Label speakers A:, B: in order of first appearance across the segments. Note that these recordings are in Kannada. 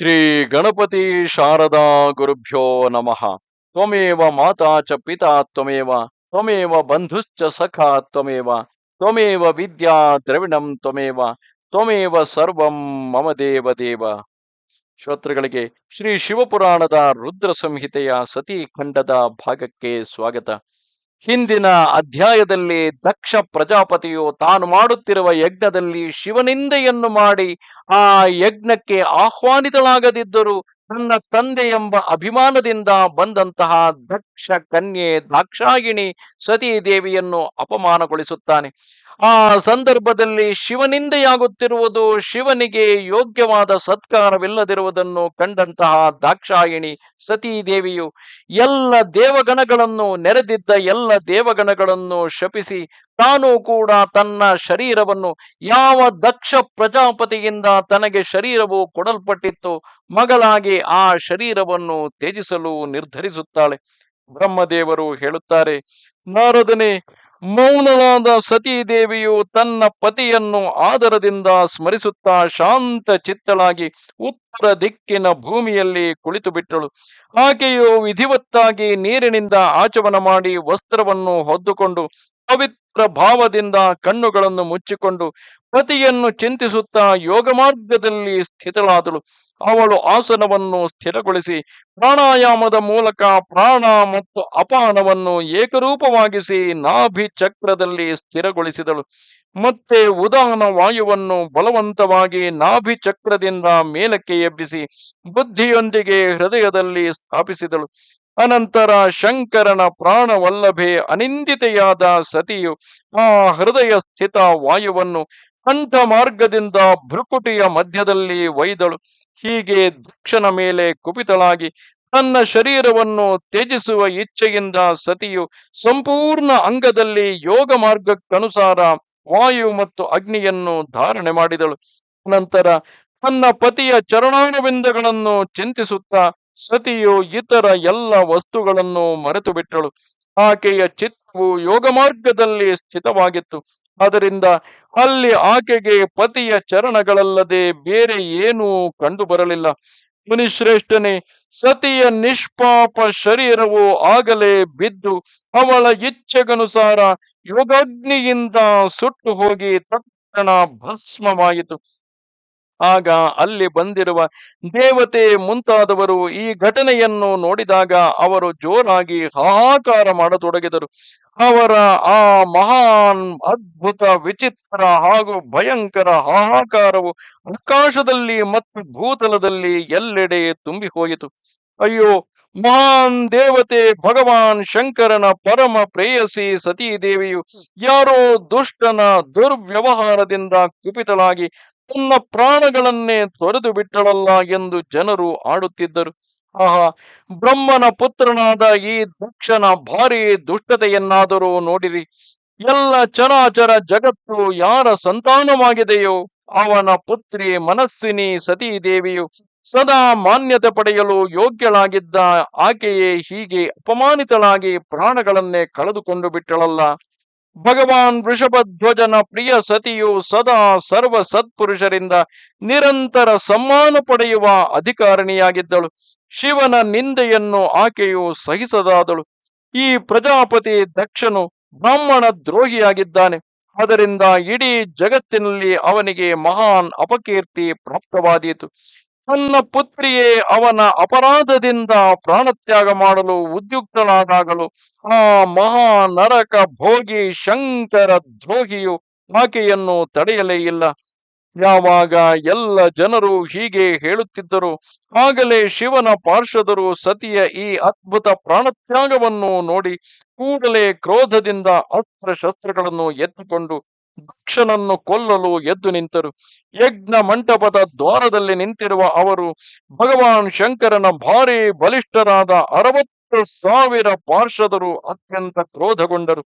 A: ಶ್ರೀ ಗಣಪತಿ ಶಾರದಾ ಗುರುಭ್ಯೋ ನಮಃ. ತ್ವಮೇವ ಮಾತಾ ಚ ಪಿತಾ ತ್ವಮೇವ ತ್ವಮೇವ ಬಂಧುಶ್ಚ ಸಖಾ ತ್ವಮೇವ ತ್ವಮೇವ ವಿದ್ಯಾ ದ್ರವಿಣಂ ತ್ವಮೇವ ತ್ವಮೇವ ಸರ್ವಂ ಮಮ ದೇವ ದೇವ. ಶ್ರೋತೃಗಳಿಗೆ ಶ್ರೀ ಶಿವಪುರಾಣದ ರುದ್ರ ಸಂಹಿತೆಯ ಸತೀಖಂಡದ ಭಾಗಕ್ಕೆ ಸ್ವಾಗತ. ಹಿಂದಿನ ಅಧ್ಯಾಯದಲ್ಲಿ ದಕ್ಷ ಪ್ರಜಾಪತಿಯು ತಾನು ಮಾಡುತ್ತಿರುವ ಯಜ್ಞದಲ್ಲಿ ಶಿವನಿಂದೆಯನ್ನು ಮಾಡಿ ಆ ಯಜ್ಞಕ್ಕೆ ಆಹ್ವಾನಿತಳಾಗದಿದ್ದರೂ ತನ್ನ ತಂದೆ ಎಂಬ ಅಭಿಮಾನದಿಂದ ಬಂದಂತಹ ದಕ್ಷ ಕನ್ಯೆ ದಾಕ್ಷಾಯಿಣಿ ಸತೀ ದೇವಿಯನ್ನು ಅಪಮಾನಗೊಳಿಸುತ್ತಾನೆ. ಆ ಸಂದರ್ಭದಲ್ಲಿ ಶಿವನಿಂದೆಯಾಗುತ್ತಿರುವುದು, ಶಿವನಿಗೆ ಯೋಗ್ಯವಾದ ಸತ್ಕಾರವಿಲ್ಲದಿರುವುದನ್ನು ಕಂಡಂತಹ ದಾಕ್ಷಾಯಿಣಿ ಸತೀ ದೇವಿಯು ಎಲ್ಲ ದೇವಗಣಗಳನ್ನು, ನೆರೆದಿದ್ದ ಎಲ್ಲ ದೇವಗಣಗಳನ್ನು ಶಪಿಸಿ ತಾನು ಕೂಡ ತನ್ನ ಶರೀರವನ್ನು, ಯಾವ ದಕ್ಷ ಪ್ರಜಾಪತಿಯಿಂದ ತನಗೆ ಶರೀರವು ಕೊಡಲ್ಪಟ್ಟಿತ್ತು, ಮಗಳಾಗಿ ಆ ಶರೀರವನ್ನು ತ್ಯಜಿಸಲು ನಿರ್ಧರಿಸುತ್ತಾಳೆ. ಬ್ರಹ್ಮದೇವರು ಹೇಳುತ್ತಾರೆ, ನಾರದನೇ, ಮೌನಳಾದ ಸತೀ ದೇವಿಯು ತನ್ನ ಪತಿಯನ್ನು ಆದರದಿಂದ ಸ್ಮರಿಸುತ್ತಾ ಶಾಂತ ಚಿತ್ತಳಾಗಿ ಉತ್ತರ ದಿಕ್ಕಿನ ಭೂಮಿಯಲ್ಲಿ ಕುಳಿತು ಬಿಟ್ಟಳು. ಆಕೆಯು ವಿಧಿವತ್ತಾಗಿ ನೀರಿನಿಂದ ಆಚಮನ ಮಾಡಿ ವಸ್ತ್ರವನ್ನು ಹೊದ್ದುಕೊಂಡು ಪವಿತ್ರ ಭಾವದಿಂದ ಕಣ್ಣುಗಳನ್ನು ಮುಚ್ಚಿಕೊಂಡು ಪತಿಯನ್ನು ಚಿಂತಿಸುತ್ತಾ ಯೋಗ ಮಾರ್ಗದಲ್ಲಿ ಸ್ಥಿತಳಾದಳು. ಅವಳು ಆಸನವನ್ನು ಸ್ಥಿರಗೊಳಿಸಿ ಪ್ರಾಣಾಯಾಮದ ಮೂಲಕ ಪ್ರಾಣ ಮತ್ತು ಅಪಾನವನ್ನು ಏಕರೂಪವಾಗಿಸಿ ನಾಭಿ ಚಕ್ರದಲ್ಲಿ ಸ್ಥಿರಗೊಳಿಸಿದಳು. ಮತ್ತೆ ಉದಾನ ವಾಯುವನ್ನು ಬಲವಂತವಾಗಿ ನಾಭಿ ಚಕ್ರದಿಂದ ಮೇಲಕ್ಕೆ ಎಬ್ಬಿಸಿ ಬುದ್ಧಿಯೊಂದಿಗೆ ಹೃದಯದಲ್ಲಿ ಸ್ಥಾಪಿಸಿದಳು. ಅನಂತರ ಶಂಕರನ ಪ್ರಾಣವಲ್ಲಭೆ ಅನಿಂದಿತೆಯಾದ ಸತಿಯು ಆ ಹೃದಯ ಸ್ಥಿತ ವಾಯುವನ್ನು ಕಂಠ ಮಾರ್ಗದಿಂದ ಭ್ರುಕುಟಿಯ ಮಧ್ಯದಲ್ಲಿ ಒಯ್ದಳು. ಹೀಗೆ ದಕ್ಷನ ಮೇಲೆ ಕುಪಿತಳಾಗಿ ತನ್ನ ಶರೀರವನ್ನು ತ್ಯಜಿಸುವ ಇಚ್ಛೆಯಿಂದ ಸತಿಯು ಸಂಪೂರ್ಣ ಅಂಗದಲ್ಲಿ ಯೋಗ ಮಾರ್ಗಕ್ಕನುಸಾರ ವಾಯು ಮತ್ತು ಅಗ್ನಿಯನ್ನು ಧಾರಣೆ ಮಾಡಿದಳು. ನಂತರ ತನ್ನ ಪತಿಯ ಚರಣಾರವಿಂದಗಳನ್ನು ಚಿಂತಿಸುತ್ತಾ ಸತಿಯು ಇತರ ಎಲ್ಲ ವಸ್ತುಗಳನ್ನು ಮರೆತು ಬಿಟ್ಟಳು. ಆಕೆಯ ಚಿತ್ತವು ಯೋಗ ಮಾರ್ಗದಲ್ಲಿ ಸ್ಥಿತವಾಗಿತ್ತು. ಆದ್ದರಿಂದ ಅಲ್ಲಿ ಆಕೆಗೆ ಪತಿಯ ಚರಣಗಳಲ್ಲದೆ ಬೇರೆ ಏನೂ ಕಂಡು ಬರಲಿಲ್ಲ. ಮುನಿಶ್ರೇಷ್ಠನೇ, ಸತಿಯ ನಿಷ್ಪಾಪ ಶರೀರವು ಆಗಲೇ ಬಿದ್ದು ಅವಳ ಇಚ್ಛೆಗನುಸಾರ ಯೋಗಾಗ್ನಿಯಿಂದ ಸುಟ್ಟು ಹೋಗಿ ತಕ್ಷಣ ಭಸ್ಮವಾಯಿತು. ಆಗ ಅಲ್ಲಿ ಬಂದಿರುವ ದೇವತೆ ಮುಂತಾದವರು ಈ ಘಟನೆಯನ್ನು ನೋಡಿದಾಗ ಅವರು ಜೋರಾಗಿ ಹಾಹಾಕಾರ ಮಾಡತೊಡಗಿದರು. ಅವರ ಆ ಮಹಾನ್ ಅದ್ಭುತ ವಿಚಿತ್ರ ಹಾಗೂ ಭಯಂಕರ ಹಾಹಾಕಾರವು ಆಕಾಶದಲ್ಲಿ ಮತ್ತು ಭೂತಲದಲ್ಲಿ ಎಲ್ಲೆಡೆ ತುಂಬಿ ಹೋಯಿತು. ಅಯ್ಯೋ, ಮಹಾನ್ ದೇವತೆ ಭಗವಾನ್ ಶಂಕರನ ಪರಮ ಪ್ರೇಯಸಿ ಸತೀ ದೇವಿಯು ಯಾರೋ ದುಷ್ಟನ ದುರ್ವ್ಯವಹಾರದಿಂದ ಕುಪಿತಳಾಗಿ ತನ್ನ ಪ್ರಾಣಗಳನ್ನೇ ತೊರೆದು ಬಿಟ್ಟಳಲ್ಲ ಎಂದು ಜನರು ಆಡುತ್ತಿದ್ದರು. ಆಹಾ, ಬ್ರಹ್ಮನ ಪುತ್ರನಾದ ಈ ದಕ್ಷನ ಭಾರಿ ದುಷ್ಟತೆಯನ್ನಾದರೂ ನೋಡಿರಿ. ಎಲ್ಲ ಚರಾಚರ ಜಗತ್ತು ಯಾರ ಸಂತಾನವಾಗಿದೆಯೋ ಅವನ ಪುತ್ರಿ ಮನಸ್ವಿನಿ ಸತೀ ದೇವಿಯು ಸದಾ ಮಾನ್ಯತೆ ಪಡೆಯಲು ಯೋಗ್ಯಳಾಗಿದ್ದ ಆಕೆಯೇ ಹೀಗೆ ಅಪಮಾನಿತಳಾಗಿ ಪ್ರಾಣಗಳನ್ನೇ ಕಳೆದುಕೊಂಡು ಬಿಟ್ಟಳಲ್ಲ. ಭಗವಾನ್ ವೃಷಭಧ್ವಜನ ಪ್ರಿಯ ಸತಿಯು ಸದಾ ಸರ್ವ ಸತ್ಪುರುಷರಿಂದ ನಿರಂತರ ಸಮ್ಮಾನ ಪಡೆಯುವ ಅಧಿಕಾರಿಣಿಯಾಗಿದ್ದಳು. ಶಿವನ ನಿಂದೆಯನ್ನು ಆಕೆಯು ಸಹಿಸದಾದಳು. ಈ ಪ್ರಜಾಪತಿ ದಕ್ಷನು ಬ್ರಾಹ್ಮಣ ದ್ರೋಹಿಯಾಗಿದ್ದಾನೆ. ಅದರಿಂದ ಇಡೀ ಜಗತ್ತಿನಲ್ಲಿ ಅವನಿಗೆ ಮಹಾನ್ ಅಪಕೀರ್ತಿ ಪ್ರಾಪ್ತವಾದೀತು. ತನ್ನ ಪುತ್ರಿಯೇ ಅವನ ಅಪರಾಧದಿಂದ ಪ್ರಾಣತ್ಯಾಗ ಮಾಡಲು ಉದ್ಯುಕ್ತಳಾದಾಗಲೂ ಆ ಮಹಾ ನರಕ ಭೋಗಿ ಶಂಕರ ದ್ರೋಹಿಯು ಆಕೆಯನ್ನು ತಡೆಯಲೇ ಇಲ್ಲ. ಯಾವಾಗ ಎಲ್ಲ ಜನರು ಹೀಗೆ ಹೇಳುತ್ತಿದ್ದರು, ಆಗಲೇ ಶಿವನ ಪಾರ್ಷದರು ಸತಿಯ ಈ ಅದ್ಭುತ ಪ್ರಾಣತ್ಯಾಗವನ್ನು ನೋಡಿ ಕೂಡಲೇ ಕ್ರೋಧದಿಂದ ಅಸ್ತ್ರ ಶಸ್ತ್ರಗಳನ್ನು ಎತ್ತಿಕೊಂಡು ದಕ್ಷನನ್ನು ಕೊಲ್ಲಲು ಎದ್ದು ನಿಂತರು. ಯಜ್ಞ ಮಂಟಪದ ದ್ವಾರದಲ್ಲಿ ನಿಂತಿರುವ ಅವರು ಭಗವಾನ್ ಶಂಕರನ ಭಾರಿ ಬಲಿಷ್ಠರಾದ 60,000 ಪಾರ್ಷದರು ಅತ್ಯಂತ ಕ್ರೋಧಗೊಂಡರು.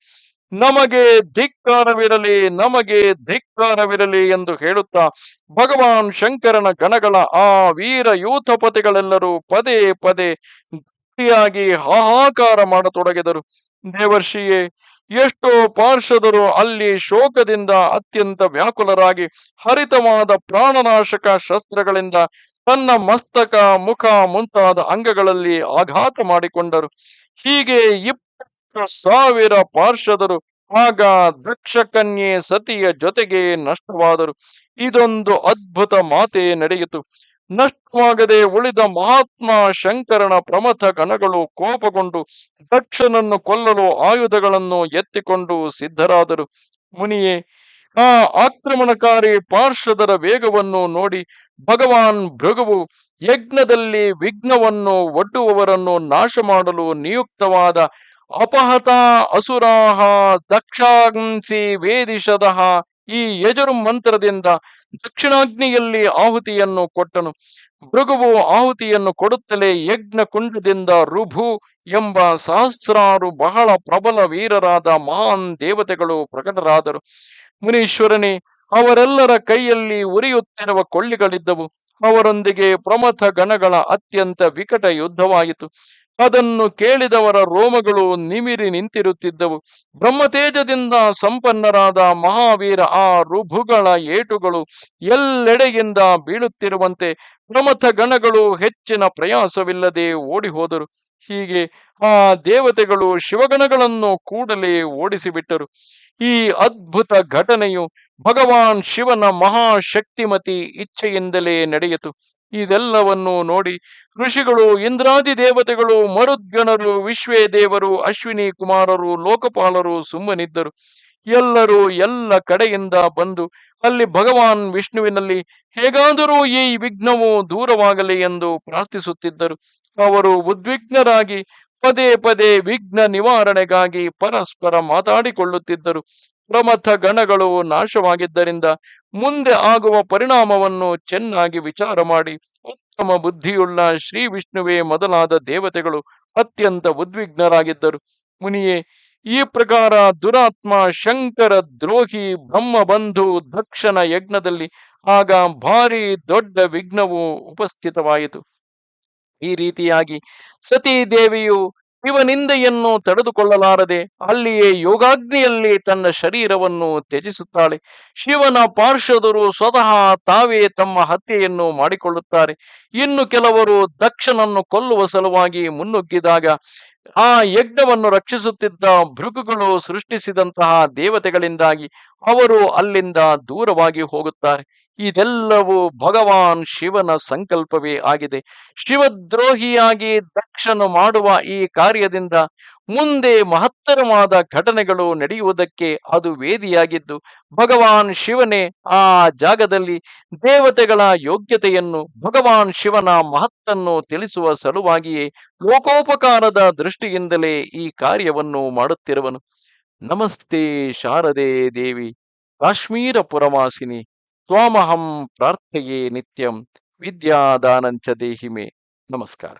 A: ನಮಗೆ ಧಿಕ್ಕಾರವಿರಲಿ, ನಮಗೆ ಧಿಕ್ಕಾರವಿರಲಿ ಎಂದು ಹೇಳುತ್ತಾ ಭಗವಾನ್ ಶಂಕರನ ಗಣಗಳ ಆ ವೀರ ಯೂಥಪತಿಗಳೆಲ್ಲರೂ ಪದೇ ಪದೇ ಗಟ್ಟಿಯಾಗಿ ಹಾಹಾಕಾರ ಮಾಡತೊಡಗಿದರು. ದೇವರ್ಷಿಯೇ, ಎಷ್ಟೋ ಪಾರ್ಷದರು ಅಲ್ಲಿ ಶೋಕದಿಂದ ಅತ್ಯಂತ ವ್ಯಾಕುಲರಾಗಿ ಹರಿತವಾದ ಪ್ರಾಣನಾಶಕ ಶಸ್ತ್ರಗಳಿಂದ ತನ್ನ ಮಸ್ತಕ, ಮುಖ ಮುಂತಾದ ಅಂಗಗಳಲ್ಲಿ ಆಘಾತ ಮಾಡಿಕೊಂಡರು. ಹೀಗೆ 20,000 ಪಾರ್ಷದರು ಆಗ ದಕ್ಷ ಕನ್ಯೆ ಸತಿಯ ಜೊತೆಗೆ ನಷ್ಟವಾದರು. ಇದೊಂದು ಅದ್ಭುತ ಮಾತೆ ನಡೆಯಿತು. ನಷ್ಟವಾಗದೆ ಉಳಿದ ಮಹಾತ್ಮ ಶಂಕರನ ಪ್ರಮಥ ಗಣಗಳು ಕೋಪಗೊಂಡು ದಕ್ಷನನ್ನು ಕೊಲ್ಲಲು ಆಯುಧಗಳನ್ನು ಎತ್ತಿಕೊಂಡು ಸಿದ್ಧರಾದರು. ಮುನಿಯೇ, ಆ ಆಕ್ರಮಣಕಾರಿ ಪಾರ್ಷದರ ವೇಗವನ್ನು ನೋಡಿ ಭಗವಾನ್ ಭೃಗುವು ಯಜ್ಞದಲ್ಲಿ ವಿಘ್ನವನ್ನು ಒಡ್ಡುವವರನ್ನು ನಾಶ ಮಾಡಲು ನಿಯುಕ್ತವಾದ ಅಪಹತ ಅಸುರಾಹ ದಕ್ಷಾಂಸಿ ವೇದಿಷದಃ ಈ ಯಜುರ್ ಮಂತ್ರದಿಂದ ದಕ್ಷಿಣಾಗ್ನಿಯಲ್ಲಿ ಆಹುತಿಯನ್ನು ಕೊಟ್ಟನು. ಭೃಗುವು ಆಹುತಿಯನ್ನು ಕೊಡುತ್ತಲೇ ಯಜ್ಞ ಕುಂಡದಿಂದ ರುಭು ಎಂಬ ಸಹಸ್ರಾರು ಬಹಳ ಪ್ರಬಲ ವೀರರಾದ ಮಹಾನ್ ದೇವತೆಗಳು ಪ್ರಕಟರಾದರು. ಮುನೀಶ್ವರನೇ, ಅವರೆಲ್ಲರ ಕೈಯಲ್ಲಿ ಉರಿಯುತ್ತಿರುವ ಕೊಳ್ಳಿಗಳಿದ್ದವು. ಅವರೊಂದಿಗೆ ಪ್ರಮಥ ಗಣಗಳ ಅತ್ಯಂತ ವಿಕಟ ಯುದ್ಧವಾಯಿತು. ಅದನ್ನು ಕೇಳಿದವರ ರೋಮಗಳು ನಿಮಿರಿ ನಿಂತಿರುತ್ತಿದ್ದವು. ಬ್ರಹ್ಮತೇಜದಿಂದ ಸಂಪನ್ನರಾದ ಮಹಾವೀರ ಆ ರುಭುಗಳ ಏಟುಗಳು ಎಲ್ಲೆಡೆಯಿಂದ ಬೀಳುತ್ತಿರುವಂತೆ ಪ್ರಮಥ ಗಣಗಳು ಹೆಚ್ಚಿನ ಪ್ರಯಾಸವಿಲ್ಲದೆ ಓಡಿ ಹೋದರು. ಹೀಗೆ ಆ ದೇವತೆಗಳು ಶಿವಗಣಗಳನ್ನು ಕೂಡಲೇ ಓಡಿಸಿಬಿಟ್ಟರು. ಈ ಅದ್ಭುತ ಘಟನೆಯು ಭಗವಾನ್ ಶಿವನ ಮಹಾಶಕ್ತಿಮತಿ ಇಚ್ಛೆಯಿಂದಲೇ ನಡೆಯಿತು. ಇದೆಲ್ಲವನ್ನು ನೋಡಿ ಋಷಿಗಳು, ಇಂದ್ರಾದಿ ದೇವತೆಗಳು, ಮರುದ್ಗಣರು, ವಿಶ್ವೇ ದೇವರು, ಅಶ್ವಿನಿ ಕುಮಾರರು, ಲೋಕಪಾಲರು ಸುಮ್ಮನಿದ್ದರು. ಎಲ್ಲರೂ ಎಲ್ಲ ಕಡೆಯಿಂದ ಬಂದು ಅಲ್ಲಿ ಭಗವಾನ್ ವಿಷ್ಣುವಿನಲ್ಲಿ ಹೇಗಾದರೂ ಈ ವಿಘ್ನವು ದೂರವಾಗಲಿ ಎಂದು ಪ್ರಾರ್ಥಿಸುತ್ತಿದ್ದರು. ಅವರು ಉದ್ವಿಗ್ನರಾಗಿ ಪದೇ ಪದೇ ವಿಘ್ನ ನಿವಾರಣೆಗಾಗಿ ಪರಸ್ಪರ ಮಾತಾಡಿಕೊಳ್ಳುತ್ತಿದ್ದರು. ಪ್ರಮಥ ಗಣಗಳು ನಾಶವಾಗಿದ್ದರಿಂದ ಮುಂದೆ ಆಗುವ ಪರಿಣಾಮವನ್ನು ಚೆನ್ನಾಗಿ ವಿಚಾರ ಮಾಡಿ ಉತ್ತಮ ಬುದ್ಧಿಯುಳ್ಳ ಶ್ರೀ ವಿಷ್ಣುವೇ ಮೊದಲಾದ ದೇವತೆಗಳು ಅತ್ಯಂತ ಉದ್ವಿಗ್ನರಾಗಿದ್ದರು. ಮುನಿಯೇ, ಈ ಪ್ರಕಾರ ದುರಾತ್ಮ ಶಂಕರ ದ್ರೋಹಿ ಬ್ರಹ್ಮಬಂಧು ದಕ್ಷನ ಯಜ್ಞದಲ್ಲಿ ಆಗ ಭಾರಿ ದೊಡ್ಡ ವಿಘ್ನವು ಉಪಸ್ಥಿತವಾಯಿತು. ಈ ರೀತಿಯಾಗಿ ಸತೀ ದೇವಿಯು ಶಿವನಿಂದೆಯನ್ನು ತಡೆದುಕೊಳ್ಳಲಾರದೆ ಅಲ್ಲಿಯೇ ಯೋಗಾಗ್ನಿಯಲ್ಲಿ ತನ್ನ ಶರೀರವನ್ನು ತ್ಯಜಿಸುತ್ತಾಳೆ. ಶಿವನ ಪಾರ್ಷದರು ಸ್ವತಃ ತಾವೇ ತಮ್ಮ ಹತ್ಯೆಯನ್ನು ಮಾಡಿಕೊಳ್ಳುತ್ತಾರೆ. ಇನ್ನು ಕೆಲವರು ದಕ್ಷನನ್ನು ಕೊಲ್ಲುವ ಸಲುವಾಗಿ ಮುನ್ನುಗ್ಗಿದಾಗ ಆ ಯಜ್ಞವನ್ನು ರಕ್ಷಿಸುತ್ತಿದ್ದ ಭೃಗುಗಳು ಸೃಷ್ಟಿಸಿದಂತಹ ದೇವತೆಗಳಿಂದಾಗಿ ಅವರು ಅಲ್ಲಿಂದ ದೂರವಾಗಿ ಹೋಗುತ್ತಾರೆ. ಇದೆಲ್ಲವೂ ಭಗವಾನ್ ಶಿವನ ಸಂಕಲ್ಪವೇ ಆಗಿದೆ. ಶಿವದ್ರೋಹಿಯಾಗಿ ದಕ್ಷನು ಮಾಡುವ ಈ ಕಾರ್ಯದಿಂದ ಮುಂದೆ ಮಹತ್ತರವಾದ ಘಟನೆಗಳು ನಡೆಯುವುದಕ್ಕೆ ಅದು ವೇದಿಯಾಗಿದ್ದು, ಭಗವಾನ್ ಶಿವನೇ ಆ ಜಾಗದಲ್ಲಿ ದೇವತೆಗಳ ಯೋಗ್ಯತೆಯನ್ನು, ಭಗವಾನ್ ಶಿವನ ಮಹತ್ತನ್ನು ತಿಳಿಸುವ ಸಲುವಾಗಿಯೇ ಲೋಕೋಪಕಾರದ ದೃಷ್ಟಿಯಿಂದಲೇ ಈ ಕಾರ್ಯವನ್ನು ಮಾಡುತ್ತಿರುವನು. ನಮಸ್ತೆ ಶಾರದೆ ದೇವಿ, ಕಾಶ್ಮೀರ ಪುರವಾಸಿನಿ, ತ್ವಾಮಹಂ ಪ್ರಾರ್ಥಯೇ ನಿತ್ಯಂ, ವಿದ್ಯಾದಾನಂಚ ದೇಹಿಮೆ. ನಮಸ್ಕಾರ.